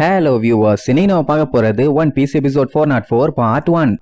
Hello viewers, இன்னைக்கு நம்ம பார்க்க போறது One Piece episode 404 part 1.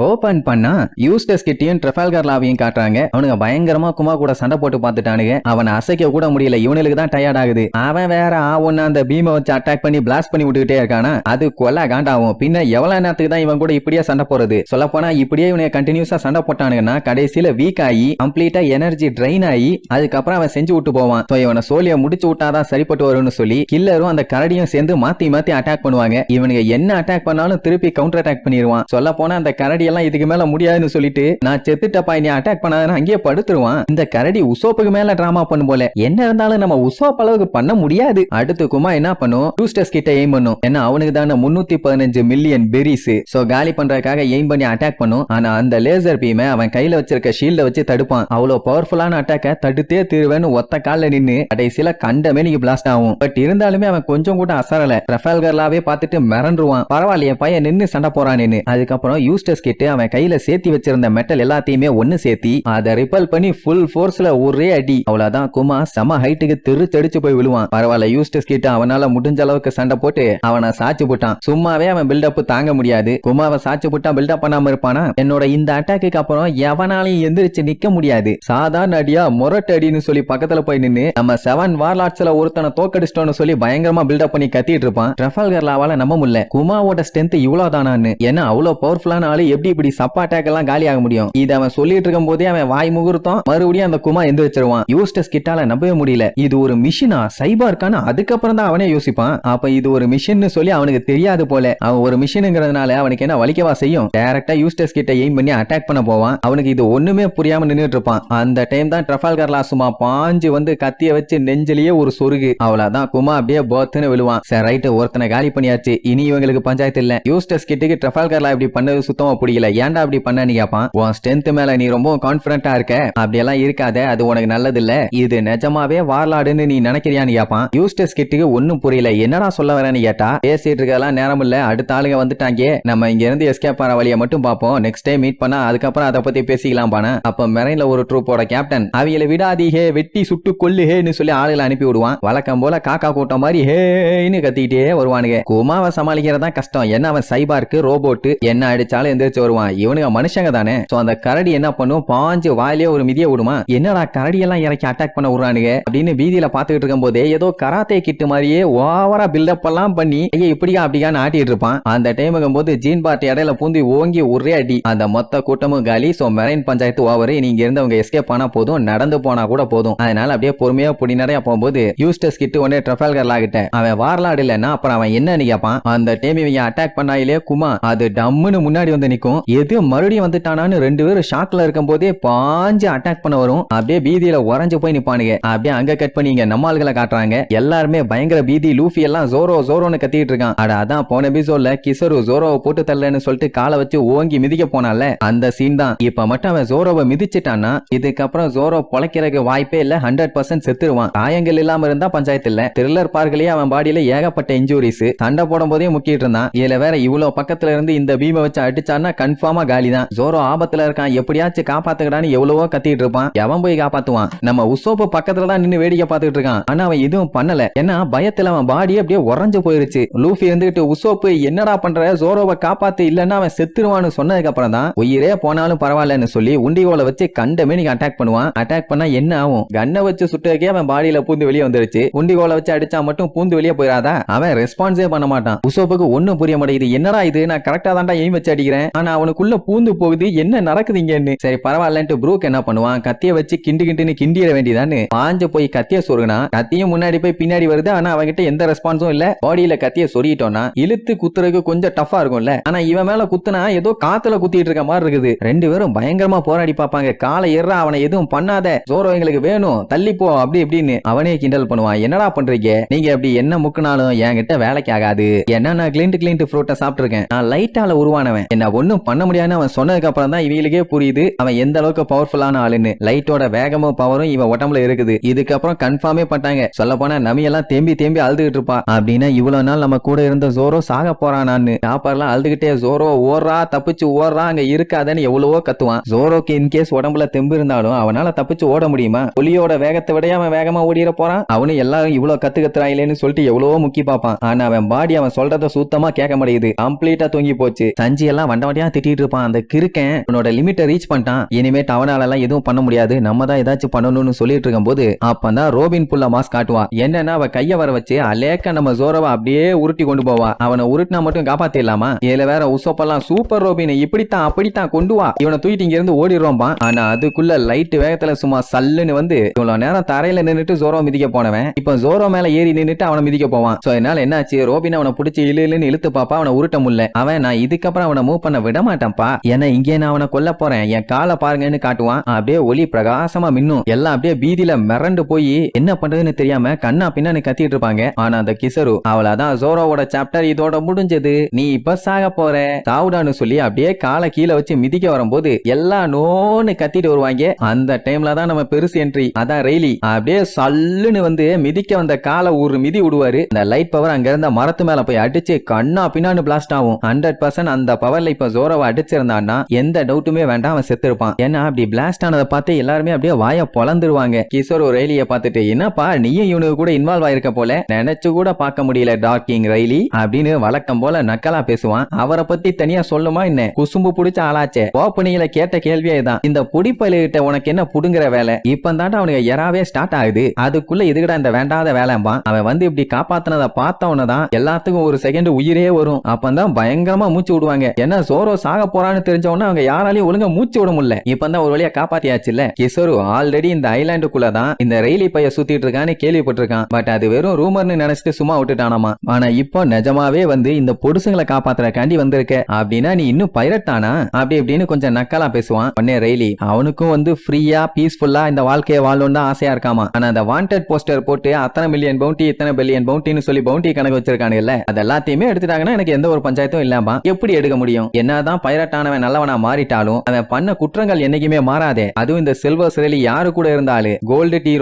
Open பண்ணா யூஸ்டஸ் கிட்டையும் ட்ரெஃபால்கர் லாவையும் காட்டுறாங்க. அவனுங்க பயங்கரமா குமா கூட சண்டை போட்டு பார்த்துட்டானுங்க. அவனை அசைக்க கூட முடியல. இவனுக்கு தான் டயர்ட் ஆகுது. அவன் வேற ஒன்னு அந்த பீமை வச்சு அட்டாக் பண்ணி பிளாஸ்ட் பண்ணி விட்டுக்கிட்டே இருக்கானா. அது கொல்ல காண்டாகும். பின்ன எவ்வளவு நேரத்துக்கு தான் இவன் கூட இப்படியே சண்டை போறது? சொல்ல போனா இப்படியே இவனை கண்டினியூஸா சண்டை போட்டானுங்கன்னா கடைசியில வீக் ஆகி கம்ப்ளீட்டா எனர்ஜி ட்ரைன் ஆகி அதுக்கப்புறம் அவன் செஞ்சு விட்டு போவான். இவனை சோழிய முடிச்சு விட்டாதான் சரிப்பட்டு வரும்னு சொல்லி கில்லரும் அந்த கரடியும் சேர்ந்து மாத்தி மாத்தி அட்டாக் பண்ணுவாங்க. இவனுக்கு என்ன அட்டாக் பண்ணாலும் திருப்பி கவுண்டர் அட்டாக் பண்ணிடுவான். சொல்ல போனா அந்த கரடி எல்லாம் இதுக்கு மேல முடியாதுன்னு சொல்லிட்டு நான் செத்துட்டப்பா நீ அட்டாக் பண்ணாதன்னு அங்கேயே படுத்துருவான். இந்த கரடி உசோப்புக்கு மேல டிராமா பண்ணும் போல. என்ன இருந்தாலும் நம்ம உசோப் அளவுக்கு பண்ண முடியாது. அடுத்து குமா என்ன பண்ணும்? யூஸ்டஸ் கிட்ட எய்ம் பண்ணும். ஏன்னா அவனுக்கு தானே 315 மில்லியன் பெரிஸ். சோ காலி பண்றதுக்காக எய்ம் பண்ணி அட்டாக் பண்ணும். ஆனா அந்த லேசர் பீமை அவன் கையில வச்சிருக்க ஷீல்ட வச்சு தடுப்பான். அவ்வளவு பவர்ஃபுல்லான அட்டாக்க தடுத்தே தீர்வேன்னு ஒத்த கால்ல நின்னு கடைசியில கண்டமே நீங்க பிளாஸ்ட் ஆகும். பட் இருந்தாலுமே அவன் கொஞ்சம் கூட அசரல. ட்ரெஃபால்கர்லாவே பார்த்துட்டு மிரண்டுருவான். பரவாயில்லையே பையன் நின்னு சண்டை போறான்னு. அதுக்கப்புறம் யூஸ்டஸ் கிட்ட அவன் கையில சேர்த்தி வச்சிருந்த மெட்டல் எல்லாத்தையுமே ஒன்னு சேர்த்தி அதை ரிப்பல் பண்ணி ஃபுல் ஃபோர்ஸ்ல ஒரே அடி. அவ்வளவுதான் குமா சம ஹைட்டுக்கு தெரிச்சு போய் விழுவான். பரவாயில்ல யூஸ்டஸ் கிட்ட அவனால முடிஞ்ச அளவுக்கு சண்டை போட்டு அவனை சாச்சு போட்டான். சும்மாவே அவன் பில்டப் தாங்க முடியாது. குமாவை சாச்சு போட்டா பில்டப் பண்ணாம இருப்பானா? என்னோட இந்த அட்டாக்கு அப்புறம் எவனாலையும் எந்திரிச்சு நிக்க முடியாது. சாதாரண அடியா மொரட்டு அடின்னு சொல்லி பக்கத்துல போய் நின்னு நம்ம 7 வார்லாட்ஸ்ல ஒருத்தனை தோக்கடிச்சிட்டோம்னு சொல்லி பயங்கரமா பில்டப் பண்ணி கத்திட்டு இருப்பான். ட்ரெஃபால்கர்லாவால நம்ப முடியல குமாவோட ஸ்ட்ரென்த் இவ்வளவுதானான்னு. ஏன்னா அவ்வளவு பவர்ஃபுல்லான ஆளு எப்படி இப்படி சப்பா அட்டாக் எல்லாம் காலியாக முடியும்? இது அவன் சொல்லிட்டு இருக்கும் போதே அவன் வாய் முகூர்த்தம் மறுபடியும் அந்த குமா எந்திரிச்சிருவான். யூஸ்டஸ் கிட்டால நம்பவே முடியல. இது ஒரு மிஷினா சைபர்கான? அதுக்கப்புறம் தான் அவனே யோசிப்பான். அப்ப இது ஒரு மிஷின் சொல்லி அவனுக்கு தெரியாது போல. அவன் ஒரு மிஷின்ங்கிறதுனால அவனுக்கு என்ன வலிக்கவா செய்யும்? டைரக்டா யூஸ்டஸ் கிட்ட எய்ம் பண்ணி அட்டாக் பண்ண போவான். அவனுக்கு இது ஒண்ணுமே புரியாம நின்னுட்டு இருப்பான். அந்த டைம் தான் ட்ரெஃபால்கர்லா சும்மா பாஞ்சு வந்து கத்திய வச்சு நெஞ்சிலேயே ஒரு சொருகு. அவ்வளவுதான் குமா அப்படியே போத்துன்னு விழுவான். சரி ரைட் ஒருத்தனை காலி பண்ணியாச்சு. இனி இவங்களுக்கு பஞ்சாயத்து இல்ல. யூஸ்டஸ் கிட்டுக்கு ட்ரெஃபால்கர்லா இப்படி பண்ணது சுத்தமா பிடிக்கல. ஏன்டா அப்படி பண்ண கேப்பான். உன் ஸ்ட்ரென்த் மேல நீ ரொம்ப கான்பிடண்டா இருக்க. அப்படியெல்லாம் இருக்காத, அது உனக்கு நல்லது இல்ல. இது நிஜமாவே வார்லாடுன்னு நீ நினைக்கிறியான்னு கேப்பான். யூஸ்டஸ் கிட்டுக்கு ஒன்னும் புரியல. என்னடா சொல்ல வரேன்னு கேட்டா பேசிட்டு இருக்கலாம் நேரம் இல்ல, அடுத்த ஆளுங்க வந்துட்டாங்க, நம்ம இங்க இருந்து எஸ்கேப் ஆற வழியை மட்டும் பாப்போம், நெக்ஸ்ட் டைம் மீட் பண்ணா அதுக்கப்புறம் அதை பத்தி பேசிக்கலாம் பான. அப்ப மெரைன்ல ஒரு ட்ரூப்போட கேப்டன் அவங்கள விடாதீஹே வெட்டி சுட்டு கொல்லுஹேன்னு சொல்லி ஆளுகளை அனுப்பி விடுவான். வழக்கம் போல காக்கா கூட்டம் மாதிரி ஹேன்னு கத்திக்கிட்டே வருவானுங்க. குமாவை சமாளிக்கிறதா கஷ்டம். என்ன அவன் சைபார்க்கு ரோபோட் என்ன அடிச்சாலும் எந்திரிச்சு வருவான். இவனுங்க மனுஷங்க தானே. சோ அந்த கரடி என்ன பண்ணும்? பாஞ்சு வாயிலே ஒரு மிதிய விடுமா. என்னடா கரடி எல்லாம் இறக்கி அட்டாக் பண்ண விடுறானுங்க அப்படின்னு வீதியில பாத்துக்கிட்டு இருக்கும் போதே ஏதோ கராத்தே கிட்டு மாதிரியே ஓவரா பில்டப் எல்லாம் பண்ணி இப்படியா அப்படியான்னு ஆட்டிட்டு இருப்பான். அந்த டைமுக்கும் போது ஜீன் பார்ட்டி இடையில பூந்தி ஓங்கி ஒரே அடி. அந்த மொத்த கூட்டமும் காலி. So marine panchayat over. நீங்க இருந்து அவங்க எஸ்கேப் ஆனா போதும், நடந்து போனா கூட போதும். அதனால அப்படியே பொறுமையா பொடி நிறைய போகும்போது யூஸ்டஸ் கிட்டு உடனே ட்ரெஃபால்கர்லா கிட்ட அவன் வார்லாடு இல்லன்னா அப்புறம் அவன் என்னன்னு கேப்பான். அந்த டைம் இவங்க அட்டாக் பண்ணாயிலே குமா அது டம்முன்னு முன்னாடி வந்து நிக்கும். எது மறுபடியும் வந்துட்டானான்னு ரெண்டு பேரும் ஷாக்ல இருக்கும் போதே பாஞ்சு அட்டாக் பண்ண வரும். அப்படியே பீதியில உறைஞ்சு போய் நிப்பானுங்க. அப்படியே அங்க கட் பண்ணி இங்க நம்ம ஆளுகளை காட்டுறாங்க. எல்லாருமே பயங்கர பீதி. லூஃபி எல்லாம் ஜோரோ ஜோரோன்னு கத்திட்டு இருக்கான். அட அதான் போன எபிசோட்ல கிசரு ஜோரோவை போட்டு தள்ளன்னு சொல்லிட்டு காலை வச்சு ஓங்கி மிதிக்க போனால அந்த சீன் தான். இப்ப மட்டும் அவன் ஜோரோவை மிதிச்சிட்டான்னா இதுக்கப்புறம் ஜோரோ பொழைக்கிறதுக்கு வாய்ப்பே இல்ல. 100% செத்துருவான். காயங்கள் இல்லாம இருந்தா பஞ்சாயத்து இல்ல. த்ரில்லர் பார்க்கலயே அவன் பாடியில ஏகப்பட்ட இன்ஜூரிஸ். சண்டை போடும் போதே முக்கிட்டு இருந்தான். இதுல வேற இவ்வளவு பக்கத்துல இருந்து இந்த பீமை வச்சு அடிச்சான்னா கன்ஃபார்மா காலி தான். ஜோரோ ஆபத்துல இருக்கான், எப்படியாச்சும் காப்பாத்துக்கடான்னு எவ்வளவோ கத்திட்டு இருப்பான். எவன் போய் காப்பாத்துவான்? நம்ம உசோப்பு பக்கத்துல தான் நின்னு வேடிக்கை பார்த்துட்டு இருக்கான். ஆனா அவன் எதுவும் பண்ணல. ஏன்னா பயத்துல அவன் பாடி அப்படியே உறைஞ்சு போயிருச்சு. லூஃபி இருந்துகிட்டு உசோப்பு என்னடா பண்ற, ஜோரோவை காப்பாத்து இல்லன்னா அவன் செத்துருவான்னு சொன்னதுக்கு அப்புறம் தான் உயிரே போனாலும் பரவாயில்லன்னு சொல்லி உண்டிகோலை வச்சு கண்டமே நீங்க அட்டாக் பண்ணுவான். அட்டாக் பண்ணா என்ன ஆகும்? கண்ணை வச்சு சுட்டதுக்கே அவன் பாடியில பூந்து வெளியே வந்துருச்சு. உண்டிகோலை வச்சு அடிச்சா மட்டும் பூந்து வெளியே போயிடாதா? அவன் ரெஸ்பான்ஸே பண்ண மாட்டான். உசோப்புக்கு ஒன்னும் புரிய மாட்டேங்குது. என்னடா இது, நான் கரெக்டா தான்டா எய்ம் வச்சு அடிக்கிறேன், ஆனா அவனுக்குள்ள பூந்து போகுது, என்ன நடக்குதுங்கன்னு. சரி பரவாயில்லன்ட்டு ப்ரூக் என்ன பண்ணுவான்? கத்திய வச்சு கிண்டுன்னு கிண்டிட வேண்டியதான்னு பாஞ்சு போய் கத்திய சொருகுனா கத்தியும் முன்னாடி போய் பின்னாடி வருது. ஆனா அவங்கிட்ட எந்த ரெஸ்பான்ஸும் இல்ல. பாடியில கத்திய சொருகிட்டோம்னா இழுத்து குத்துறதுக்கு கொஞ்சம் டஃபா இருக்கும்ல. ஆனா இவன் மேல குத்துனா ஏதோ காத்துல குத்திட்டு இருக்க மாதிரி இருக்குது. ரெண்டு பேரும் பயங்கரமா போராடி பாப்பாங்க. காலை ஏறா, அவனை எதுவும் பண்ணாத, ஜோரோ எங்களுக்கு வேணும், தள்ளி போ அப்படி இப்படின்னு அவனே கிண்டல் பண்ணுவான். என்னடா பண்றீங்க நீங்க? அப்படி என்ன முக்குனாலும் என்கிட்ட வேலைக்கு ஆகாது. ஏன்னா நான் கிளிண்ட் ஃப்ரூட்டை சாப்பிட்டு இருக்கேன். நான் லைட்டால உருவானவன். என்ன ஒண்ணும் எதுவும் பண்ண முடியாதுன்னு அவன் சொன்னதுக்கு அப்புறம் தான் இவங்களுக்கே புரியுது அவன் எந்த அளவுக்கு பவர்ஃபுல்லான ஆளுன்னு. லைட்டோட வேகமும் பவரும் இவன் உடம்புல இருக்குது. இதுக்கப்புறம் கன்ஃபார்மே பண்ணிட்டாங்க. சொல்ல போனா நமி எல்லாம் தேம்பி தேம்பி அழுதுகிட்டு இருப்பா. அப்படின்னா இவ்வளவு நாள் நம்ம கூட இருந்த ஜோரோ சாக போறானான்னு சாப்பர்லாம் அழுதுகிட்டே ஜோரோ ஓடுறா தப்பிச்சு ஓடுறா அங்க இருக்காதன்னு எவ்வளவோ கத்துவான். ஜோரோக்கு இன்கேஸ் உடம்புல தெம்பு இருந்தாலும் அவனால தப்பிச்சு ஓட முடியுமா? புலியோட வேகத்தை விட அவன் வேகமா ஓடிட போறான். அவனு எல்லாரும் இவ்வளவு கத்துறாங்களேன்னு சொல்லிட்டு எவ்வளவோ முக்கி பார்ப்பான். ஆனா அவன் பாடி அவன் சொல்றத சுத்தமா கேட்க முடியுது. கம்ப்ளீட்டா தூங்கி போச்சு. சஞ்சி எல்லாம் வண்ட வண்டியா திட்டிட்டு இருப்பான். அந்த கிறுக்கன் உன்னோட லிமிட்டை ரீச் பண்ணிட்டான். இனிமேட்டு அவனால எல்லாம் எதுவும் பண்ண முடியாது. நம்ம தான் ஏதாச்சும் பண்ணணும்னு சொல்லிட்டு இருக்கும் போது அப்பதான் ரோபின் புல்ல மாஸ் காட்டுவா. என்னன்னா அவ கைய வர வச்சு அலேக்க நம்ம ஜோரோவை அப்படியே உருட்டி கொண்டு போவா. அவனை உருட்டினா மட்டும் காப்பாத்திடலாமா? இதுல வேற உசோப்பெல்லாம் சூப்பர் ரோபின் இப்படித்தான் அப்படித்தான் கொண்டு வா, இவனை தூக்கிட்டு இங்க இருந்து ஓடிடுவான்பா. ஆனா அதுக்குள்ள லைட் வேகத்துல சும்மா சல்லுன்னு வந்து இவ்வளவு நேரம் தரையில நின்னுட்டு ஜோரோ மிதிக்க போனவன் இப்ப ஜோரோ மேல ஏறி நின்னுட்டு அவனை மிதிக்க போவான். சோ அதனால என்னாச்சு, ரோபின் அவனை பிடிச்சி இழுன்னு இழுத்து பாப்பா. அவனை உருட்ட முடியல. அவன் நான் இதுக்கப்புறம் அவனை மூவ் பண்ண விட மாட்டான்ப்பா, ஏன்னா இங்கே நான் அவனை கொல்ல போறேன், என் காலை பாருங்கன்னு காட்டுவான். அப்படியே ஒளி பிரகாசமா மின்னும். எல்லாம் அப்படியே பீதியில மிரண்டு போய் என்ன பண்றதுன்னு தெரியாம கண்ணா பின்னான்னு கத்திட்டு இருப்பாங்க. ஆனா அந்த கிசரு அவளதான் ஜோரோவோட சாப்டர் இதோட முடிஞ்சது, நீ இப்ப சாக போற சாவுடான்னு சொல்லி அப்படியே காலை கீழே வச்சு மிதிக்க வரும்போது எல்லாம் நோன்னு கத்திட்டு வருவாங்க. அந்த டைம்ல தான் நம்ம பெருசு என்ட்ரி, அதான் ரெய்லி அப்படியே சல்லுன்னு வந்து மிதிக்க வந்த காலை ஒரு மிதி விடுவாரு. அந்த லைட் பவர் அங்க இருந்த மரத்து மேல போய் அடிச்சு கண்ணா பின்னான்னு பிளாஸ்ட் ஆகும். 100% அந்த பவர்ல இப்ப ஜோரோவை அடிச்சிருந்தான்னா எந்த டவுட்டுமே வேண்டாம், அவன் செத்துருப்பான். ஏன்னா அப்படி பிளாஸ்ட் ஆனதை பார்த்து எல்லாருமே அப்படியே வாய பொளந்துருவாங்க. கிஷோர் ஒரு ரெய்லியை பார்த்துட்டு என்னப்பா நீயும் இவனுக்கு கூட இன்வால்வ் ஆயிருக்க போல, நினைச்சு கூட பார்க்க முடியல டார்க்கிங் ரெய்லி அப்படின்னு வழக்கம் போல நக்கலா பேசுவான். அவரை பத்தி தனியா சொல்லுமா என்ன, குசும்பு புடிச்ச ஆளாச்சே. ஓப்பனிங்ல கேட்ட கேள்வியே தான், இந்த புடிப்பயிட்ட உனக்கு என்ன புடுங்குற வேலை, இப்ப தாண்டா அவனுக்கு எறாவே ஸ்டார்ட் ஆகுது, அதுக்குள்ள இதுகிட்ட இந்த வேண்டாத வேலைம்பான். அவன் வந்து இப்படி காப்பாத்தினதை பார்த்தவனதான் எல்லாத்துக்கும் ஒரு செகண்ட் உயிரே வரும். அப்பதான் பயங்கரமா மூச்சு விடுவாங்க. ஏன்னா ஜோரோ சாக போறான்னு தெரிஞ்சவன அவங்க யாராலையும் ஒழுங்கா மூச்சு விட முடியல. இப்பதான் ஒரு வழியா காப்பாத்தியாச்சுல்ல. கிஷோரு ஆல்ரெடி இந்த ஐலாண்டுக்குள்ளதான் இந்த ரெய்லி பைய சுத்திட்டு இருக்கான்னு கேள்விப்பட்டிருக்கான். பட் அது வெறும் ரூமர்னு நினைச்சிட்டு சும்மா விட்டுட்டானாமா. ஆனா இப்போ நிஜமாவே வந்து இந்த பொடுசுங்களை காப்பாத்துறக்காண்டி வந்திருக்க அப்படின்னா நீ இன்னும் பைரட் தானா அப்படி இப்படின்னு கொஞ்சம் நக்கலா பேசுவான். உடனே ரெய்லி அவனுக்கும் வந்து ஃப்ரீயா பீஸ்ஃபுல்லா இந்த வாழ்க்கையை வாழணும் தான் ஆசையா இருக்காமா. ஆனா அந்த வாண்டட் போஸ்டர் போட்டு அத்தனை மில்லியன் பவுண்டி இத்தனை பில்லியன் பவுண்டின்னு சொல்லி பவுண்டி கணக்கு வச்சிருக்கானுல்ல, அது எல்லாத்தையுமே எடுத்துட்டாங்கன்னா எனக்கு எந்த ஒரு பஞ்சாயத்தும் இல்லாம எப்படி எடுக்க முடியும்? என்னதான் பைரட் ஆனவன் நல்லவனா மாறிட்டாலும் அவன் பண்ண குற்றங்கள் என்னைக்குமே மாறாதே. அதுவும் இந்த சில்வர் சிறைலி யாரு கூட இருந்தாலும் கோல்டு டி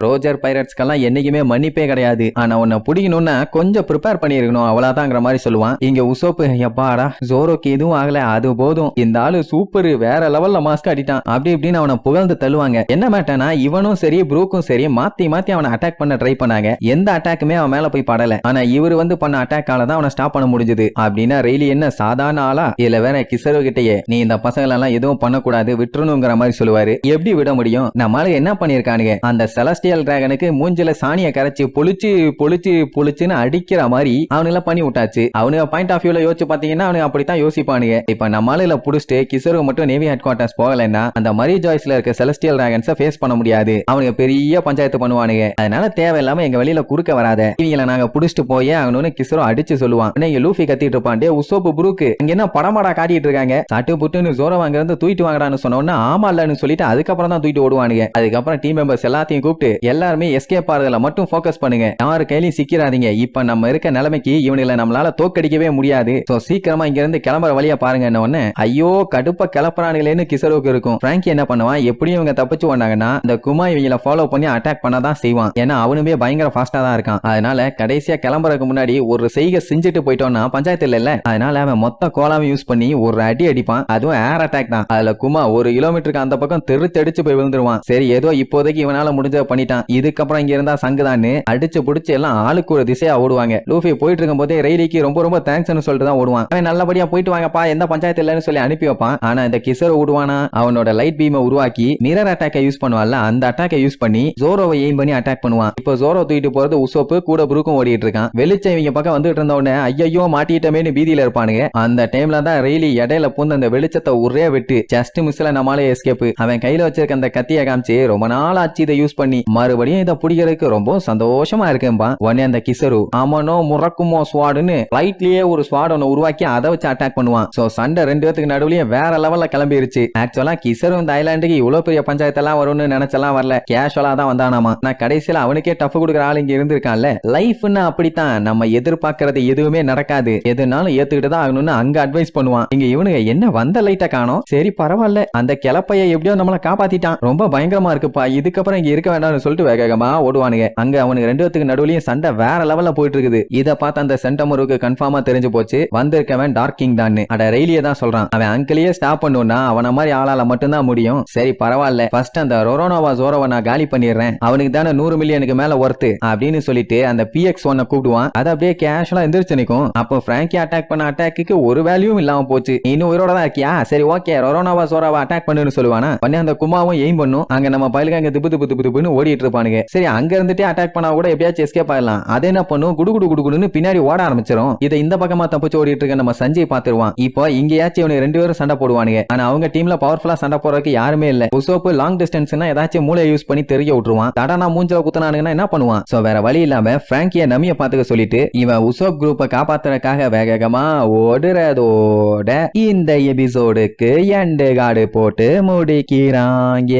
ரோஜர் பைரட்ஸ்க்கெல்லாம் என்னைக்குமே மன்னிப்பே கிடையாது. ஆனா உன்னை பிடிக்கணும்னா கொஞ்சம் ப்ரிப்பேர் பண்ணிருக்கணும் அவ்வளவுதாங்கிற மாதிரி சொல்லுவான். இங்க உசோப்பு எப்பாடா ஜோரோக்கு எதுவும் ஆகல, அது போதும், இந்த ஆளு சூப்பர் வேற லெவல்ல மாஸ்க் அடிட்டான் அப்படி இப்படின்னு அவனை புகழ்ந்து தள்ளுவாங்க. என்ன மேட்டனா இவனும் சரி ப்ரூக்கும் சரி மாத்தி மாத்தி அவனை அட்டாக் பண்ண ட்ரை பண்ணாங்க. எந்த அட்டாக்குமே அவன் மேல போய் படல. ஆனா இவர் வந்து பண்ண அட்டாக்கால தான் அவனை ஸ்டாப் பண்ண முடிஞ்சது. அப்படின்னா ரெய்லி என்ன சாதாரண ஆளா? இதுல வேற கிசரு கிட்டயே நீ இந்த பசங்களை எல்லாம் எதுவும் பண்ணக்கூடாது விட்டுறணுங்கிற மாதிரி சொல்லுவாரு. எப்படி விட முடியும்? நம்மளால என்ன பண்ணிருக்கானுங்க, அந்த செலஸ்டியல் டிராகனுக்கு மூஞ்சில சாணிய கரைச்சு பொழிச்சு பொழிச்சு பொழிச்சுன்னு அடிக்கிற மாதிரி அவனுல பண்ணி விட்டாச்சு. அவனுக்கு பாயிண்ட் ஆஃப் வியூல யோசிச்சு பாத்தீங்கன்னா அவனுக்கு அப்படித்தான் யோசிப்பானுங்க. இப்ப நம்மளால புடிச்சிட்டு கிசரு மட்டும் நேவி ஹெட் குவார்டர்ஸ் போகலன்னா அந்த மரி ஜாய்ஸ்ல இருக்க செலஸ்டியல் டிராகன்ஸை ஃபேஸ் பண்ண முடியாது. அவனுக்கு பெரிய பஞ்சாயத்து பண்ணுவானுங்க. அதனால தேவையில்லாம எங்க வெளியில குறுக்க வராத, இவங்களை நாங்க புடிச்சிட்டு போய் அவனு கிசரு அடிச்சு சொல்லுவான். லூஃபி கத்திட்டு இருப்பான், உசோப்பு புரூக்கு இங்க என்ன படமாடா காட்டிட்டு இருக்காங்க, சாட்டு புட்டுன்னு ஜோரோ அங்க இருந்து தூக்கிட்டு வாங்கடான்னு சொன்னோன்னா ஆமா இல்லன்னு சொல்லிட்டு அதுக்கப்புறம் தான் தூக்கிட்டு ஓடுவானுங்க. அதுக்கப்புறம் டீம் மெம்பர்ஸ் எல்லாத்தையும் கூப்பிட்டு எல்லாருமே எஸ்கேப் ஆறதுல மட்டும் போக்கஸ் பண்ணுங்க, யாரு கையிலையும் சிக்கிறாதீங்க. இப்ப நம்ம இருக்க நிலைமைக்கு இவனுங்களை நம்மளால தோக்கடிக்கவே முடியாது. சீக்கிரமா இங்க இருந்து கிளம்புற வழியா பாருங்க. ஐயோ கடுப்ப கிளப்புறானுங்களேன்னு கிசருக்கு இருக்கும். பிராங்கி என்ன பண்ணுவான், எப்படியும் இவங்க தப்பிச்சு வந்தாங்கன்னா இந்த குமா இவங்களை ஃபாலோ பண்ணி அட்டாக் பண்ணதான் செய்வான். ஏன்னா அவனுமே பயங்கர ஃபாஸ்டா தான் இருக்கான். அதனால கடைசியா கிளம்புறதுக்கு முன்னாடி ஒரு செய்கை செஞ்சுட்டு போயிட்டோம்னா பஞ்சாயத்து இல்ல. அதனால அவன் மொத்த கோலாவை யூஸ் பண்ணி ஒரு அடி அடிப்பான். அதுவும் ஏர் அட்டாக் தான். அதுல குமா 1 கிலோமீட்டருக்கு அந்த பக்கம் தெறிச்சு போய் விழுந்துருவான். சரி ஏதோ இப்போதைக்கு இவனால முடிஞ்ச பண்ணிட்டான், இதுக்கப்புறம் இங்க இருந்தா சங்குதான்னு அடிச்சு புடிச்சு எல்லாம் ஆளுக்கு ஒரு திசையா ஓடுவாங்க. லூஃபி போயிட்டு இருக்கும் போதே ரெய்லிக்கு ரொம்ப ரொம்ப தேங்க்ஸ் சொல்லிட்டு தான் ஓடுவான். அவன் நல்லபடியா போயிட்டு வாங்கப்பா எந்த பஞ்சாயத்து இல்லன்னு சொல்லி அனுப்பி வைப்பான். ஆனா இந்த கிசர் ஓடுவானா அவனோட லைட் பீமை உருவாக்கி மிரர் அட்டாக்கை யூஸ் பண்ணுவான்ல, அந்த அட்டாக்கை யூஸ் பண்ணி ஜோரோவை எய்ம் பண்ணி அட்டாக் பண்ணுவான். இப்போ ஜோரோ தூக்கிட்டு போறது உசோப்பு கூட புருக்கும் ஓடிட்டு இருக்கான். வெளிச்சம் இவங்க பக்கம் வந்துட்டு இருந்த உடனே ஐயோ மாட்டிட்டமேனு பீதியில இருப்பானுங்க. அந்த டைம்ல தான் ரெய்லி இடையில பூந்து அந்த வெளிச்சத்தை ஒரே வெட்டு ஜஸ்ட் மிஸ்ல நம்மளால எஸ்கேப். அவன் கையில வச்சிருக்க அந்த கத்தியை காமிச்சு ரொம்ப நாள் ஆச்சு இதை யூஸ் பண்ணி மறுபடியும் இதை பிடிக்கிறதுக்கு ரொம்ப சந்தோஷமா இருக்கும்பா. உடனே அந்த கிசரு ஆமனோ முறக்குமோ ஸ்வாடுன்னு லைட்லயே ஒரு ஸ்வாட் ஒன்னு உருவாக்கி அதை வச்சு அட்டாக் பண்ணுவான். சோ சண்டை 2 பேத்துக்கு நடுவுலயும் வேற லெவல்ல கிளம்பிருச்சு. ஆக்சுவலா கிசரு இந்த ஐலாண்டுக்கு இவ்வளவு பெரிய பஞ்சாயத்தெல்லாம் வரும்னு நினைச்செல்லாம் வரல, கேஷுவலா தான் வந்தானாமா. நான் கடைசியில அவனுக்கே டஃப் கொடுக்குற ஆள் இங்க இருந்திருக்கான்ல. லைஃப்னா அப்படித்தான், நம்ம எதிர்பார்க்கறது எதுவுமே நடக்காது, எதுனாலும் ஏத்துக்கிட்டு தான் ஆகணும்னு அங்க அட்வைஸ் பண்ணுவான். போயிடுவான். இங்க இவனுங்க என்ன வந்த லைட்ட காணோம். சரி பரவாயில்ல, அந்த கிளப்பைய எப்படியோ நம்மள காப்பாத்திட்டான். ரொம்ப பயங்கரமா இருக்குப்பா, இதுக்கப்புறம் இங்க இருக்க வேண்டாம்னு சொல்லிட்டு வேகமா ஓடுவானுங்க. அங்க அவனுக்கு 2 பேத்துக்கு நடுவுலயும் சண்டை வேற லெவல்ல போயிட்டு இருக்குது. இத பார்த்து அந்த சென்டமருக்கு கன்ஃபார்மா தெரிஞ்சு போச்சு, வந்திருக்கவன் டார்க் கிங் தான். அட ரெய்லியே தான் சொல்றான். அவன் அங்கிலேயே ஸ்டாப் பண்ணுனா அவன மாதிரி ஆளால மட்டும்தான் முடியும். சரி பரவாயில்ல, ஃபர்ஸ்ட் அந்த ரொரோனோவா ஜோரோவை நான் காலி பண்ணிடுறேன், அவனுக்கு தானே 100 மில்லியனுக்கு மேல ஒர்த்து அப்படின்னு சொல்லிட்டு அந்த PX1 கூப்பிடுவான். அது அப்படியே கேஷுவலா எந்திரிச்சு நிக்கும். அப்போ பிராங்கி அட்டாக் பண்ண அட்டாக்கு ஒரு வேல்யூவும் இல்லாம போச்சு. இன்னும் உயிரோட தான் இருக்கியா, சரி ஓகே ரொரோனோவா ஜோரோவா அட்டாக் பண்ணுன்னு சொல்லுவானா. பண்ணி அந்த குமாவும் எய்ம் பண்ணும். அங்க நம்ம பயிலுக்கு அங்க திப்பு திப்பு திப்பு திப்புன்னு ஓடிட்டு இருப்பானுங்க. சரி அங்க இருந்துட்டே அட்டாக் பண்ணா கூட எப்படியாச்சும் எஸ்கேப் ஆயிடலாம். அது என்ன பண்ணும், குடு குடு குடுன்னு பின்னாடி ஓட ஆரம்பிச்சிடும். இதை இந்த பக்கமா தப்பிச்சு ஓடிட்டு இருக்க நம்ம சஞ்சய் பாத்துருவான். இப்போ இங்கேயாச்சும் இவனுக்கு 2 பேரும் சண்டை போடுவானுங்க. ஆனா அவங்க டீம்ல பவர்ஃபுல்லா சண்டை போறதுக்கு யாருமே இல்ல. உசோப்பு லாங் டிஸ்டன்ஸ்னா ஏதாச்சும் மூளை யூஸ் பண்ணி தெரிய விட்டுருவான். தடனா மூஞ்சல குத்துனானுங்கன்னா என்ன பண்ணுவான். சோ வேற வழி இல்லாம பிராங்கிய நமிய பாத்துக்க சொல்லிட்டு இவன் உசோப் குரூப்பை காப்பாத்துறதுக்காக வேகமா ஓடுறதோட இந்த எபிசோடுக்கு எண்டு கார்டு போட்டு முடிக்கிறாங்க.